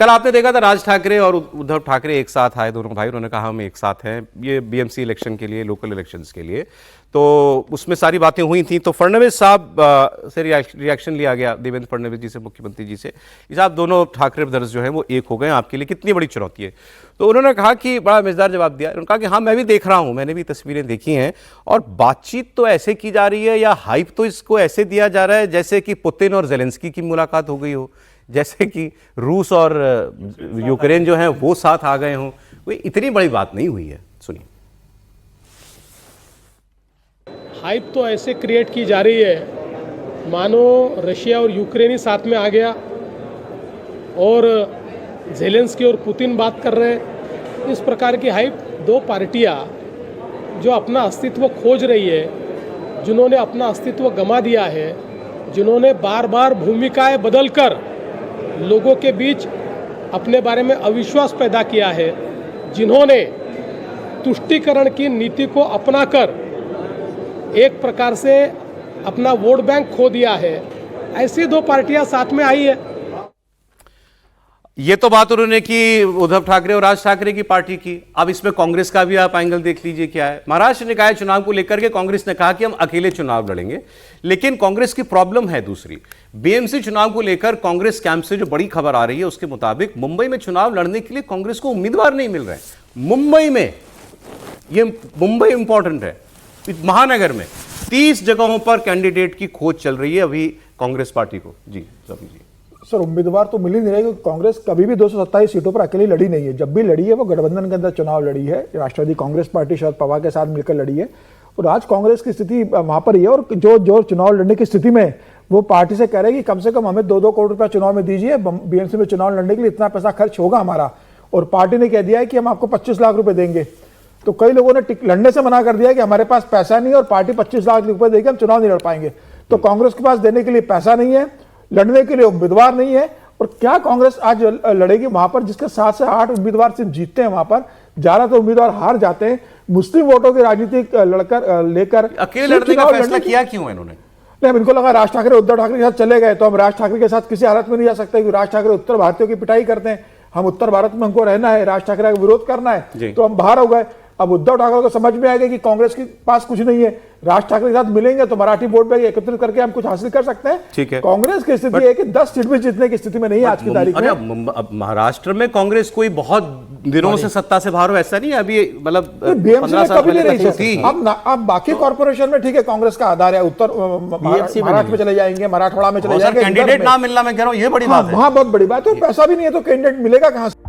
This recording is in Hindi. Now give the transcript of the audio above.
कल आपने देखा था राज ठाकरे और उद्धव ठाकरे एक साथ आए, दोनों भाई, उन्होंने कहा हम एक साथ हैं ये बीएमसी इलेक्शन के लिए, लोकल इलेक्शंस के लिए, तो उसमें सारी बातें हुई थी। तो फडणवीस साहब से रिएक्शन लिया गया, देवेंद्र फडणवीस जी से, मुख्यमंत्री जी से, कि साहब दोनों ठाकरे ब्रदर्स जो हैं वो एक हो गए, आपके लिए कितनी बड़ी चुनौती है। तो उन्होंने कहा कि बड़ा मजेदार जवाब दिया, उन्होंने कहा कि हाँ मैं भी देख रहा हूँ, मैंने भी तस्वीरें देखी हैं, और बातचीत तो ऐसे की जा रही है या हाइप तो इसको ऐसे दिया जा रहा है जैसे कि पुतिन और जेलेंस्की की मुलाकात हो गई हो, जैसे कि रूस और यूक्रेन जो हैं वो साथ आ गए हों। कोई इतनी बड़ी बात नहीं हुई है। सुनिए। हाइप तो ऐसे क्रिएट की जा रही है मानो रशिया और यूक्रेन ही साथ में आ गया और जेलेंस्की और पुतिन बात कर रहे हैं। इस प्रकार की हाइप दो पार्टियां जो अपना अस्तित्व खोज रही है, जिन्होंने अपना अस्तित्व गंवा दिया है, जिन्होंने बार बार भूमिकाएं बदलकर लोगों के बीच अपने बारे में अविश्वास पैदा किया है, जिन्होंने तुष्टीकरण की नीति को अपनाकर एक प्रकार से अपना वोट बैंक खो दिया है, ऐसी दो पार्टियां साथ में आई है। ये तो बात उन्होंने की उद्धव ठाकरे और राज ठाकरे की पार्टी की। अब इसमें कांग्रेस का भी आप एंगल देख लीजिए क्या है। महाराष्ट्र निकाय चुनाव को लेकर के कांग्रेस ने कहा कि हम अकेले चुनाव लड़ेंगे, लेकिन कांग्रेस की प्रॉब्लम है दूसरी। बीएमसी चुनाव को लेकर कांग्रेस कैंप से जो बड़ी खबर आ रही है उसके मुताबिक मुंबई में चुनाव लड़ने के लिए कांग्रेस को उम्मीदवार नहीं मिल रहे हैं। मुंबई में, ये मुंबई इंपॉर्टेंट है, महानगर में 30 जगहों पर कैंडिडेट की खोज चल रही है अभी कांग्रेस पार्टी को। जी सभी जी सर, उम्मीदवार तो मिल ही नहीं रहे, क्योंकि कांग्रेस कभी भी 227 सीटों पर अकेली लड़ी नहीं है। जब भी लड़ी है वो गठबंधन के अंदर चुनाव लड़ी है, राष्ट्रवादी कांग्रेस पार्टी शरद पवार के साथ मिलकर लड़ी है, और आज कांग्रेस की स्थिति वहां पर ही है। और जो चुनाव लड़ने की स्थिति में वो पार्टी से कह रहे हैं कि कम से कम हमें 2-2 करोड़ रुपया चुनाव में दीजिए, बीएमसी में चुनाव लड़ने के लिए इतना पैसा खर्च होगा हमारा, और पार्टी ने कह दिया है कि हम आपको 25 लाख रुपए देंगे। तो कई लोगों ने लड़ने से मना कर दिया कि हमारे पास पैसा नहीं है और पार्टी 25 लाख रुपए देगी, हम चुनाव नहीं लड़ पाएंगे। तो कांग्रेस के पास देने के लिए पैसा नहीं है, लड़ने के लिए उम्मीदवार नहीं है, और क्या कांग्रेस आज लड़ेगी वहां पर जिसके 7 से 8 उम्मीदवार सिर्फ जीतते हैं, वहां पर ज्यादातर उम्मीदवार हार जाते हैं। मुस्लिम वोटों की राजनीति लेकर अकेले लड़ने का फैसला किया क्यों है इन्होंने? नहीं, इनको लगा राज ठाकरे उद्धव ठाकरे के साथ चले गए तो हम राज ठाकरे के साथ किसी हालत में नहीं जा सकते, क्योंकि राज ठाकरे उत्तर भारतीयों की पिटाई करते हैं, हम उत्तर भारत में हमको रहना है, राज ठाकरे का विरोध करना है, तो हम बाहर हो गए। अब उद्धव ठाकरे को समझ में आ गया कि कांग्रेस के पास कुछ नहीं है, राज ठाकरे के साथ मिलेंगे तो मराठी वोट बैंक एकत्रित करके हम कुछ हासिल कर सकते हैं। ठीक है। कांग्रेस की स्थिति है कि 10 सीट भी जीतने की स्थिति में नहीं है आज की तारीख में। महाराष्ट्र में कांग्रेस कोई बहुत दिनों से सत्ता से बाहर हो ऐसा नहीं है, अभी मतलब बीएमसी में कभी नहीं रही थी। अब बाकी कॉर्पोरेशन में ठीक है, कांग्रेस का आधार है, उत्तर महाराष्ट्र में चले जाएंगे, मराठवाड़ा में चले जाएंगे, कैंडिडेट ना मिलना मैं कह रहा हूँ ये बड़ी बात है। वहां बहुत बड़ी बात है, पैसा भी नहीं है तो कैंडिडेट मिलेगा कहां से?